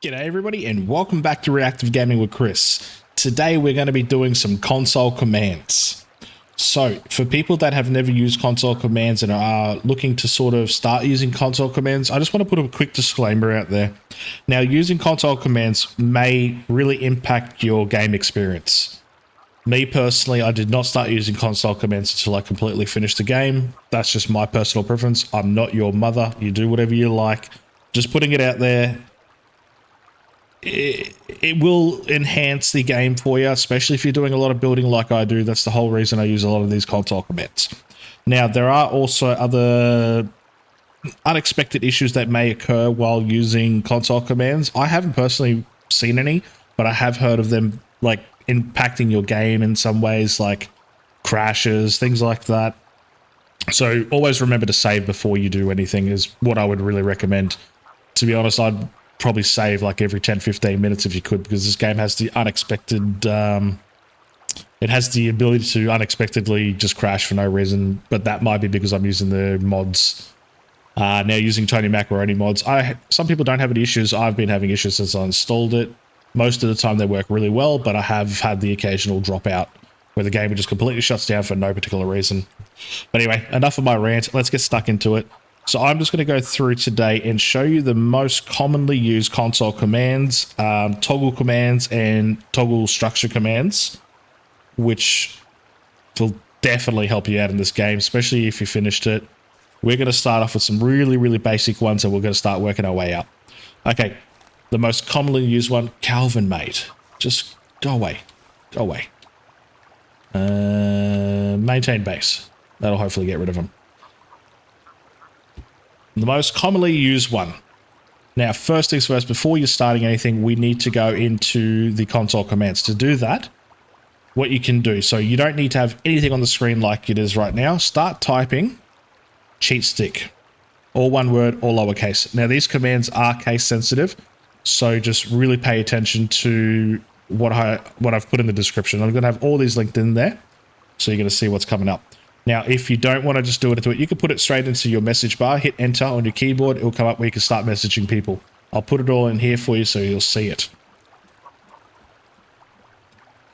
G'day everybody and welcome back to Reactive Gaming with Chris. Today we're going to be doing some console commands. So for people that have never used console commands and are looking to sort of start using console commands, I just want to put a quick disclaimer out there. Now, using console commands may really impact your game experience. Me personally, I did not start using console commands until I completely finished the game. That's just my personal preference. I'm not your mother. You do whatever you like. Just putting it out there. It will enhance the game for you, especially if you're doing a lot of building like I do. That's the whole reason I use a lot of these console commands. Now, there are also other unexpected issues that may occur while using console commands. I haven't personally seen any, but I have heard of them like impacting your game in some ways, like crashes, things like that. So always remember to save before you do anything is what I would really recommend. To be honest, I'd probably save like every 10-15 minutes if you could, because this game has the unexpected it has the ability to unexpectedly just crash for no reason, but that might be because I'm using the mods. Now using Tony Macaroni mods, some people don't have any issues. I've been having issues since I installed it. Most of the time they work really well, but I have had the occasional dropout where the game just completely shuts down for no particular reason. But anyway, enough of my rant. Let's get stuck into it. So I'm just going to go through today and show you the most commonly used console commands, toggle commands and toggle structure commands, which will definitely help you out in this game, especially if you finished it. We're going to start off with some really, really basic ones and we're going to start working our way up. Okay, the most commonly used one, Calvin mate. Just go away. Go away. Maintain base. That'll hopefully get rid of them. The most commonly used one. Now, first things first, before you're starting anything, we need to go into the console commands. To do that, what you can do, so you don't need to have anything on the screen like it is right now. Start typing cheat stick, all one word, all lowercase. Now, these commands are case sensitive, so just really pay attention to what I've put in the description. I'm going to have all these linked in there, so you're going to see what's coming up. Now, if you don't want to just do it into it, you can put it straight into your message bar, hit enter on your keyboard. It will come up where you can start messaging people. I'll put it all in here for you so you'll see it.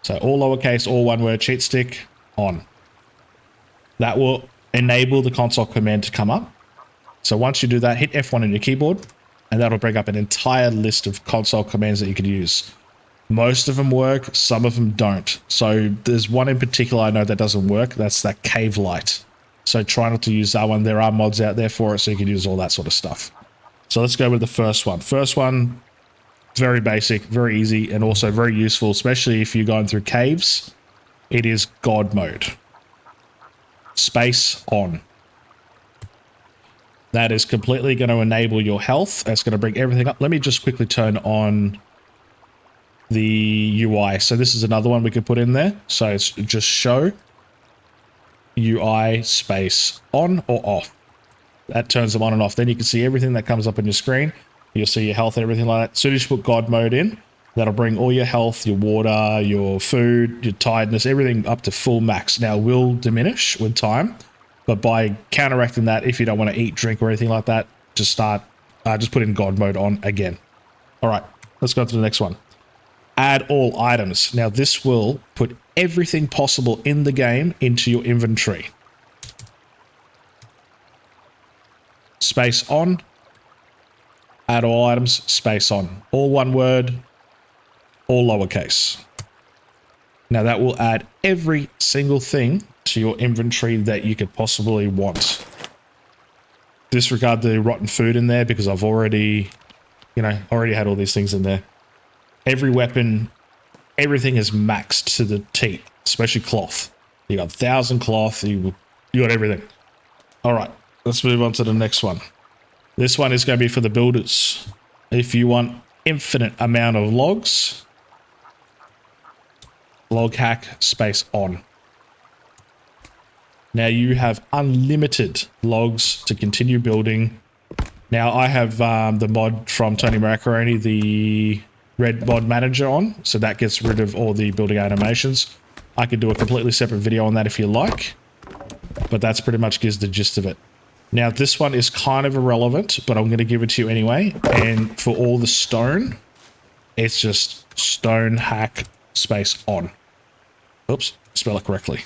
So all lowercase, all one word, cheat stick, on. That will enable the console command to come up. So once you do that, hit F1 on your keyboard, and that'll bring up an entire list of console commands that you can use. Most of them work, some of them don't. So there's one in particular I know that doesn't work. That's that cave light. So try not to use that one. There are mods out there for it, so you can use all that sort of stuff. So let's go with the first one. First one, very basic, very easy, and also very useful, especially if you're going through caves. It is God mode. Space on. That is completely going to enable your health. That's going to bring everything up. Let me just quickly turn on the UI. So this is another one we could put in there. So it's just show UI space on or off. That turns them on and off. Then you can see everything that comes up on your screen. You'll see your health and everything like that. As soon as you put God mode in, that'll bring all your health, your water, your food, your tiredness, everything up to full max. Now, it will diminish with time, but by counteracting that, if you don't want to eat, drink, or anything like that, just put in God mode on again. All right, let's go to the next one. Add all items. Now, this will put everything possible in the game into your inventory. Space on. Add all items. Space on. All one word. All lowercase. Now, that will add every single thing to your inventory that you could possibly want. Disregard the rotten food in there because I've already had all these things in there. Every weapon, everything is maxed to the T, especially cloth. You got 1,000 cloth, you got everything. All right, let's move on to the next one. This one is going to be for the builders. If you want infinite amount of logs, loghack space on. Now you have unlimited logs to continue building. Now I have the mod from Tony Macaroni, the red mod manager on, so that gets rid of all the building animations. I could do a completely separate video on that if you like, but that's pretty much gives the gist of it. Now, this one is kind of irrelevant, but I'm going to give it to you anyway. And for all the stone, It's just stonehack space on. Oops, spell it correctly.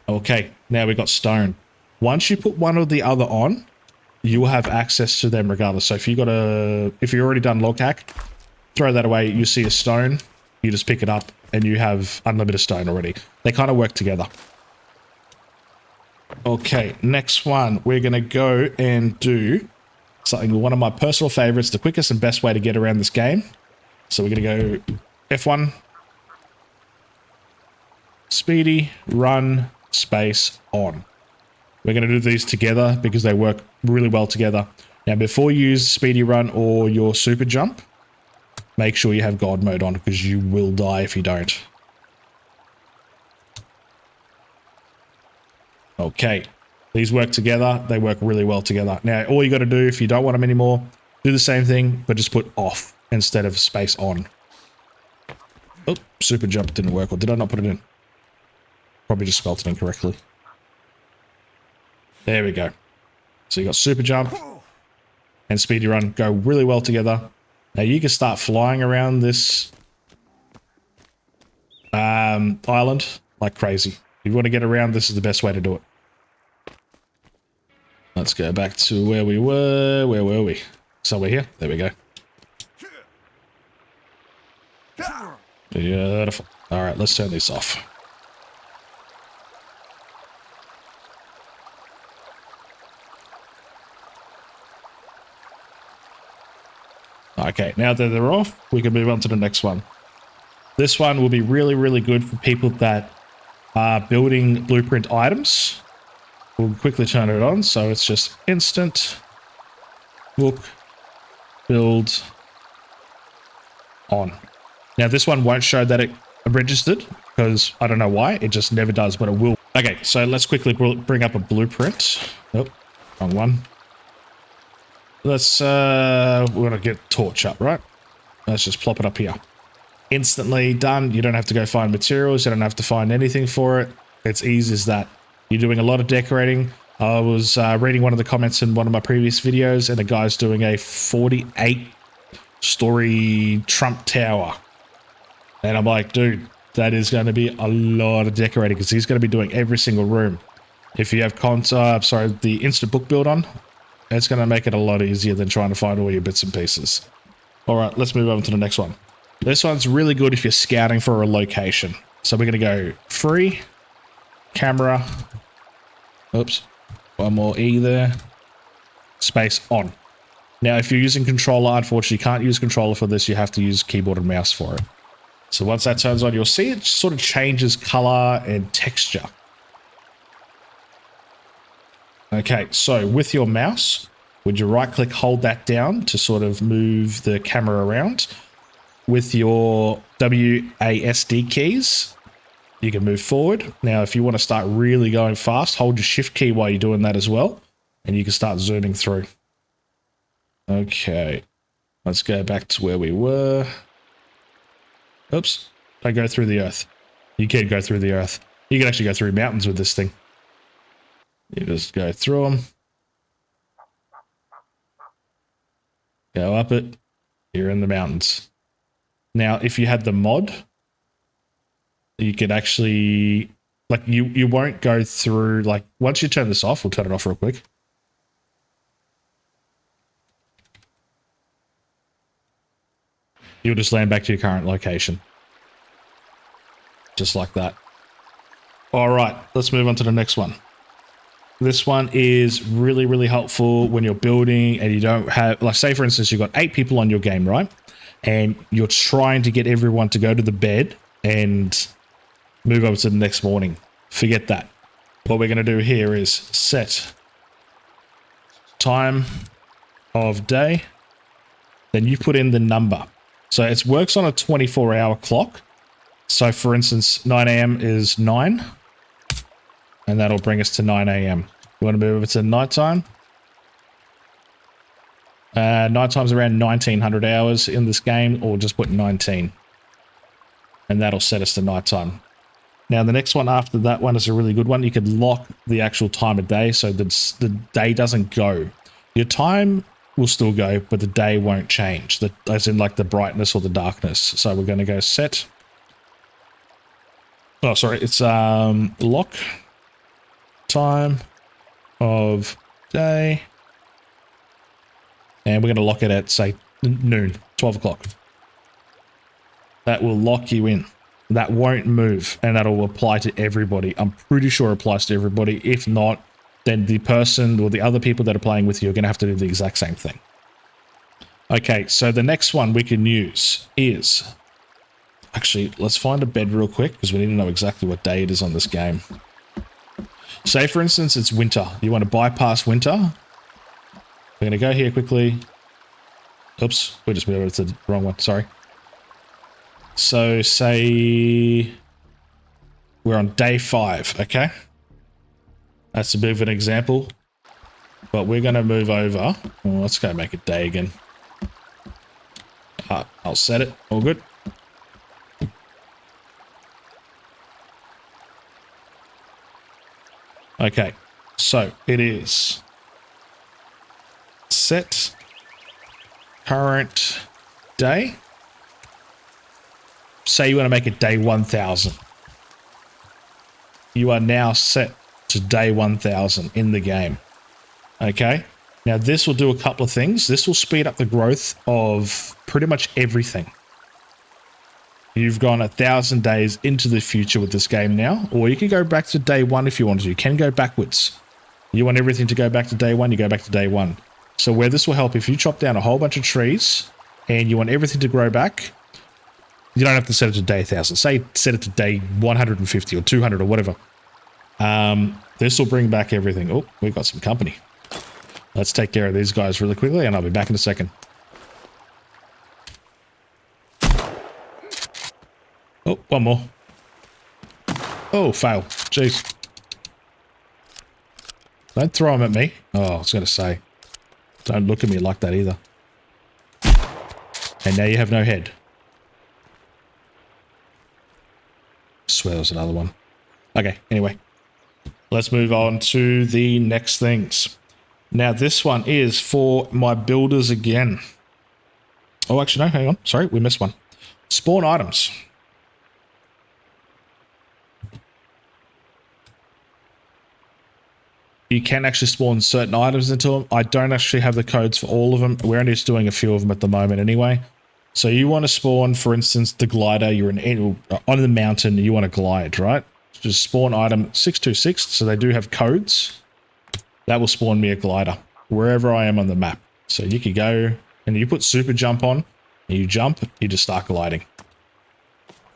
Okay, now we got stone. Once you put one or the other on, you will have access to them regardless. So if you've already done loghack, throw that away. You see a stone, you just pick it up and you have unlimited stone already. They kind of work together. Okay, next one, we're going to go and do something, one of my personal favorites, the quickest and best way to get around this game. So we're going to go F1, speedy run space on. We're going to do these together because they work really well together. Now, before you use speedy run or your super jump, make sure you have god mode on because you will die if you don't. Okay, these work together. They work really well together. Now, all you got to do if you don't want them anymore, do the same thing, but just put off instead of space on. Oh, super jump didn't work, or did I not put it in? Probably just spelled it incorrectly. There we go. So you got super jump and speedy run go really well together. Now you can start flying around this island like crazy. If you want to get around, this is the best way to do it. Let's go back to where we were. Where were we? So we're here. There we go. Beautiful. All right, let's turn this off. Okay, now that they're off, we can move on to the next one. This one will be really, really good for people that are building blueprint items. We'll quickly turn it on. So it's just instant book build on. Now this one won't show that it registered because I don't know why. It just never does, but it will. Okay, so let's quickly bring up a blueprint. Oh, wrong one. Let's, we're going to get torch up, right? Let's just plop it up here. Instantly done. You don't have to go find materials. You don't have to find anything for it. It's easy as that. You're doing a lot of decorating. I was reading one of the comments in one of my previous videos, and the guy's doing a 48-story Trump tower. And I'm like, dude, that is going to be a lot of decorating because he's going to be doing every single room. If you have the instant book build on, it's going to make it a lot easier than trying to find all your bits and pieces. All right, let's move on to the next one. This one's really good if you're scouting for a location. So we're going to go free, camera, oops, one more E there, space on. Now, if you're using controller, unfortunately, you can't use controller for this. You have to use keyboard and mouse for it. So once that turns on, you'll see it sort of changes color and texture. Okay, so with your mouse, would you right click, hold that down to sort of move the camera around? With your WASD keys, you can move forward. Now, if you want to start really going fast, hold your shift key while you're doing that as well, and you can start zooming through. Okay, let's go back to where we were. Oops, don't go through the earth. You can go through the earth. You can actually go through mountains with this thing. You just go through them. Go up it. You're in the mountains. Now, if you had the mod, you could actually, like, you won't go through, like, once you turn this off, we'll turn it off real quick. You'll just land back to your current location. Just like that. All right, let's move on to the next one. This one is really, really helpful when you're building and you don't have, like, say for instance, you've got 8 people on your game, right? And you're trying to get everyone to go to the bed and move over to the next morning. Forget that. What we're going to do here is set time of day. Then you put in the number. So it works on a 24-hour clock. So for instance, 9 a.m. is 9. And that'll bring us to 9 a.m. You want to move over to nighttime? Nighttime's around 1900 hours in this game, or just put 19. And that'll set us to nighttime. Now, the next one after that one is a really good one. You could lock the actual time of day so the day doesn't go. Your time will still go, but the day won't change. As in like the brightness or the darkness. So we're going to go set. Oh, sorry. It's lock time of day. And we're going to lock it at, say, noon, 12 o'clock. That will lock you in. That won't move, and that'll apply to everybody. I'm pretty sure it applies to everybody. If not, then the person or the other people that are playing with you are going to have to do the exact same thing. Okay, so the next one we can use is... Actually, let's find a bed real quick, because we need to know exactly what day it is on this game. Say, for instance, it's winter. You want to bypass winter. We're going to go here quickly. Oops, we just moved over to the wrong one. Sorry. So, say we're on day 5, okay? That's a bit of an example. But we're going to move over. Well, let's go make it day again. I'll set it. All good. Okay, so it is set current day. Say you want to make it day 1000. You are now set to day 1000 in the game. Okay. Now this will do a couple of things. This will speed up the growth of pretty much everything. You've gone 1,000 days into the future with this game now, or you can go back to day 1 if you want to. You can go backwards. You want everything to go back to day 1, you go back to day 1. So where this will help, if you chop down a whole bunch of trees and you want everything to grow back, you don't have to set it to day 1000. Say set it to day 150 or 200 or whatever. This will bring back everything. Oh, we've got some company. Let's take care of these guys really quickly, and I'll be back in a second. Oh, one more. Oh, fail. Jeez. Don't throw them at me. Oh, I was going to say. Don't look at me like that either. And now you have no head. I swear there was another one. Okay, anyway. Let's move on to the next things. Now, this one is for my builders again. Oh, actually, no, hang on. Sorry, we missed one. Spawn items. You can actually spawn certain items into them. I don't actually have the codes for all of them. We're only just doing a few of them at the moment anyway. So you want to spawn, for instance, the glider. You're on the mountain. You want to glide, right? Just spawn item 626. So they do have codes. That will spawn me a glider wherever I am on the map. So you could go and you put super jump on. And you jump. You just start gliding.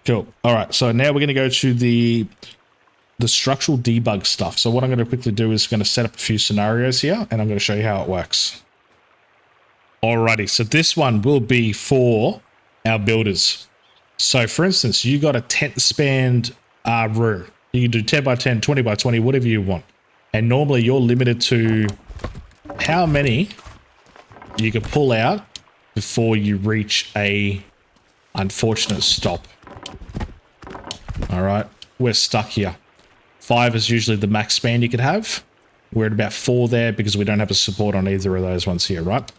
Cool. All right. So now we're going to go to the structural debug stuff. So what I'm going to quickly do is going to set up a few scenarios here, and I'm going to show you how it works. Alrighty, so this one will be for our builders. So for instance, you got a tent spanned room. You can do 10 by 10, 20 by 20, whatever you want. And normally you're limited to how many you can pull out before you reach a unfortunate stop. All right, we're stuck here. 5 is usually the max span you could have. We're at about 4 there because we don't have a support on either of those ones here, right?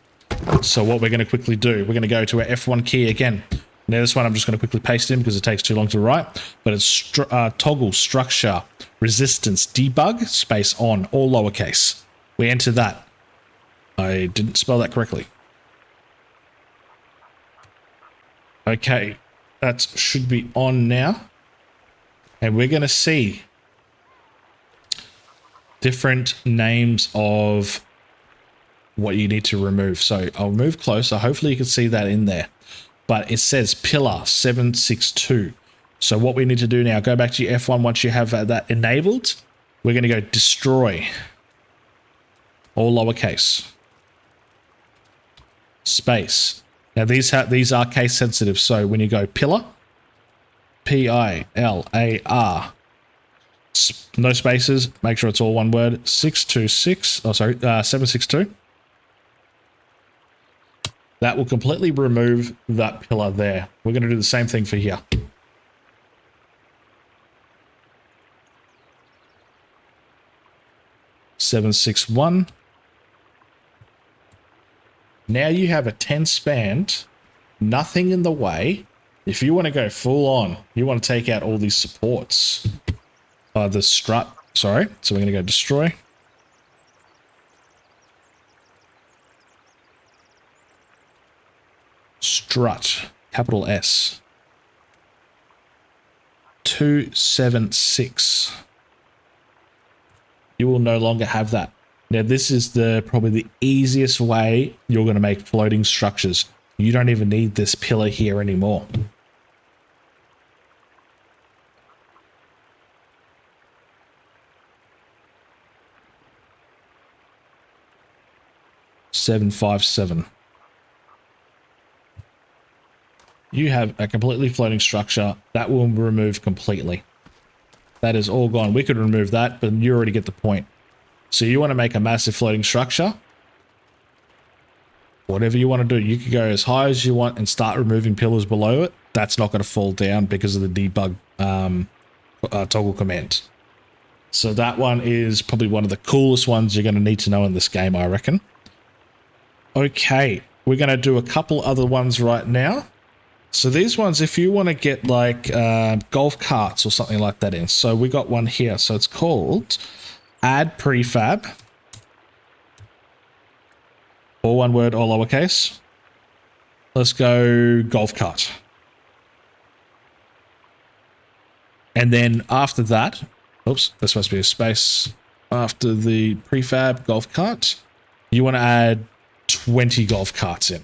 So what we're going to quickly do, we're going to go to our F1 key again. Now this one I'm just going to quickly paste in because it takes too long to write. But it's toggle structure resistance debug space on, all lowercase. We enter that. I didn't spell that correctly. Okay, that should be on now. And we're going to see different names of what you need to remove. So I'll move closer. Hopefully you can see that in there. But it says pillar 762. So what we need to do now, go back to your F1 once you have that enabled. We're going to go destroy. All lowercase. Space. Now these are case sensitive. So when you go pillar, P-I-L-A-R, no spaces, make sure it's all one word, 762. That will completely remove that pillar there. We're going to do the same thing for here. (761). Now you have a 10 spanned, nothing in the way. If you want to go full on, you want to take out all these supports. The strut, sorry. So we're going to go destroy. Strut, capital S. 276. You will no longer have that. Now this is probably the easiest way you're going to make floating structures. You don't even need this pillar here anymore. $757. You have a completely floating structure that will remove completely. That is all gone. We could remove that, but you already get the point. So you want to make a massive floating structure. Whatever you want to do, you can go as high as you want and start removing pillars below it. That's not going to fall down because of the debug toggle command. So that one is probably one of the coolest ones you're going to need to know in this game, I reckon. Okay, we're going to do a couple other ones right now. So these ones, if you want to get like golf carts or something like that in. So we got one here. So it's called addprefab. All one word, all lowercase. Let's go golf cart. And then after that, oops, there's supposed to be a space. After the prefab golf cart, you want to add 20 golf carts in.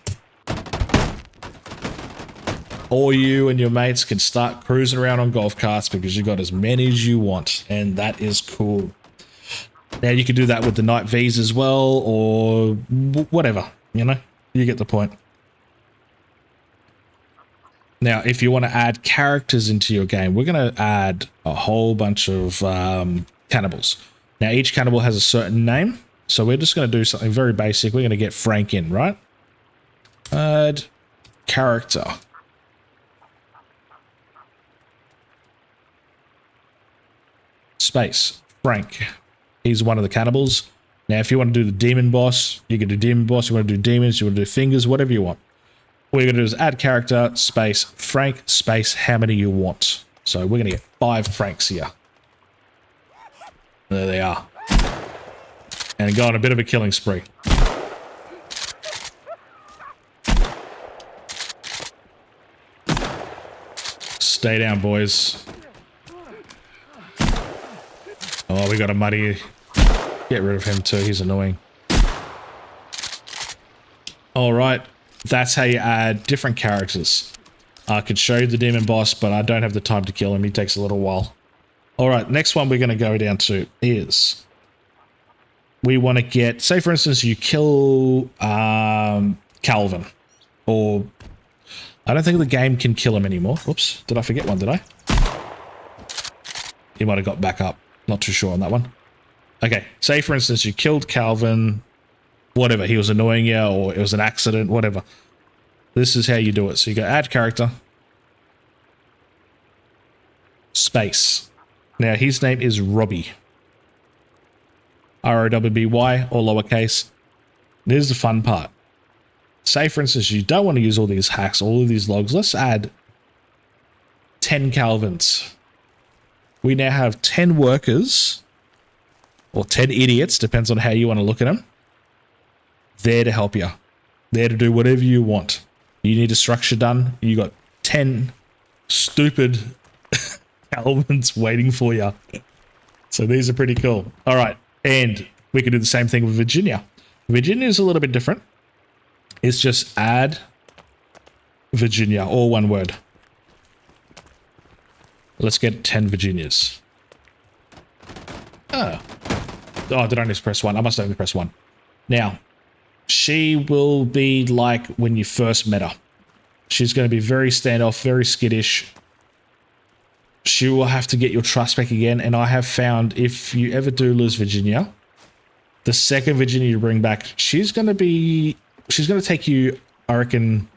Or you and your mates can start cruising around on golf carts because you've got as many as you want. And that is cool. Now you can do that with the night Vs as well, or whatever, you know, you get the point. Now, if you want to add characters into your game, we're going to add a whole bunch of cannibals. Now, each cannibal has a certain name. So we're just going to do something very basic. We're going to get Frank in, right? Add character. Space, Frank. He's one of the cannibals. Now, if you want to do the demon boss, you can do demon boss. You want to do demons, you want to do fingers, whatever you want. What you're going to do is add character, space, Frank, space, how many you want. So we're going to get 5 Franks here. There they are. And go on a bit of a killing spree. Stay down, boys. Oh, we got a muddy. Get rid of him too. He's annoying. All right. That's how you add different characters. I could show you the demon boss, but I don't have the time to kill him. He takes a little while. All right. Next one we're going to go down to is we want to get, say for instance, you kill Calvin, or I don't think the game can kill him anymore. Whoops. Did I forget one? Did I? He might have got back up. Not too sure on that one. Okay, say for instance you killed Calvin, whatever, he was annoying you or it was an accident, whatever. This is how you do it. So you go add character, space. Now his name is Robbie. R-O-B-B-Y, or lowercase. Here's the fun part. Say for instance you don't want to use all these hacks, all of these logs. Let's add 10 Calvins. We now have 10 workers, or 10 idiots, depends on how you want to look at them, there to help you. There to do whatever you want. You need a structure done, you got 10 stupid Calvins waiting for you. So these are pretty cool. All right, and we can do the same thing with Virginia. Virginia is a little bit different. It's just add Virginia, all one word. Let's get 10 Virginias. Oh, did I just press 1? I must have only pressed 1. Now, she will be like when you first met her. She's going to be very standoff, very skittish. She will have to get your trust back again. And I have found if you ever do lose Virginia, the second Virginia you bring back, she's going to take you, I reckon,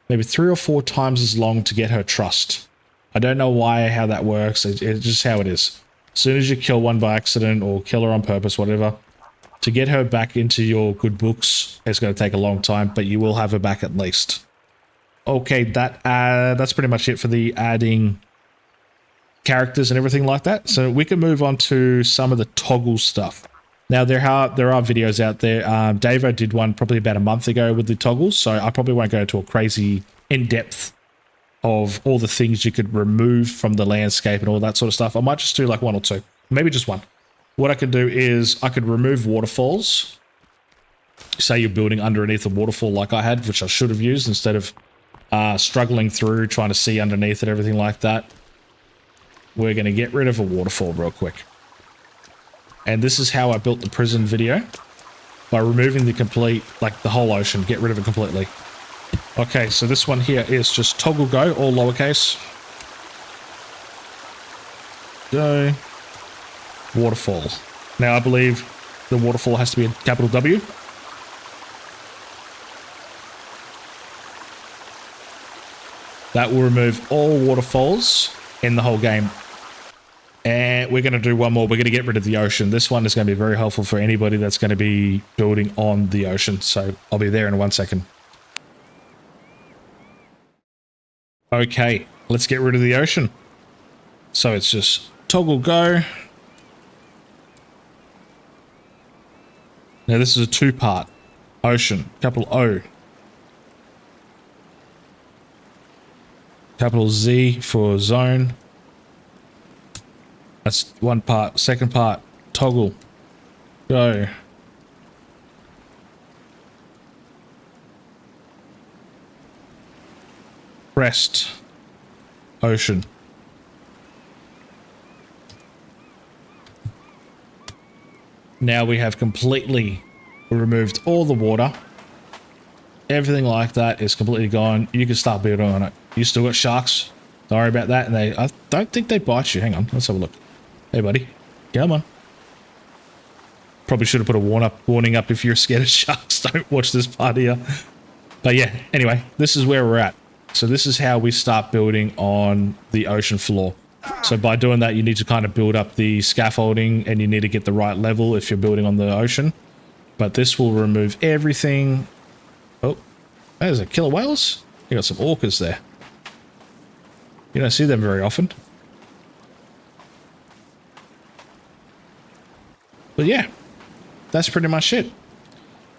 maybe 3 or 4 times as long to get her trust. I don't know how that works. It's just how it is. As soon as you kill one by accident or kill her on purpose, whatever, To get her back into your good books, it's going to take a long time, but you will have her back at least. Okay, that's pretty much it for the adding characters and everything like that. So we can move on to some of the toggle stuff. Now, there are videos out there. Davo did one probably about a month ago with the toggles, so I probably won't go into a crazy in-depth of all the things you could remove from the landscape and all that sort of stuff. I might just do like one or two, maybe just one. What I could do is I could remove waterfalls. Say you're building underneath a waterfall like I had, which I should have used instead of struggling through, trying to see underneath it, everything like that. We're going to get rid of a waterfall real quick. And this is how I built the prison video. By removing the complete, like the whole ocean, get rid of it completely. Okay, so this one here is just toggle go, all lowercase. Go. Waterfall. Now I believe the waterfall has to be a capital W. That will remove all waterfalls in the whole game. And we're going to do one more. We're going to get rid of the ocean. This one is going to be very helpful for anybody that's going to be building on the ocean. So I'll be there in 1 second. Okay, let's get rid of the ocean. So it's just toggle go. Now this is a two-part ocean. Capital O. Capital Z for zone. That's one part. Second part, toggle. Go. Crest. Ocean. Now we have completely removed all the water. Everything like that is completely gone. You can start building on it. You still got sharks. Don't worry about that. And I don't think they bite you. Hang on. Let's have a look. Hey, buddy. Come on. Probably should have put a warning up if you're scared of sharks. Don't watch this part here. But yeah, anyway, this is where we're at. So this is how we start building on the ocean floor. So by doing that, you need to kind of build up the scaffolding and you need to get the right level if you're building on the ocean. But this will remove everything. Oh, there's a killer whales. You got some orcas there. You don't see them very often. But yeah, that's pretty much it.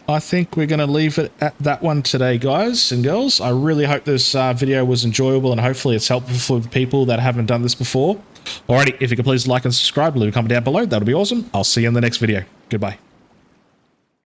I think we're going to leave it at that one today, guys and girls. I really hope this video was enjoyable and hopefully it's helpful for people that haven't done this before. Alrighty, if you could please like and subscribe, leave a comment down below. That'll be awesome. I'll see you in the next video. Goodbye.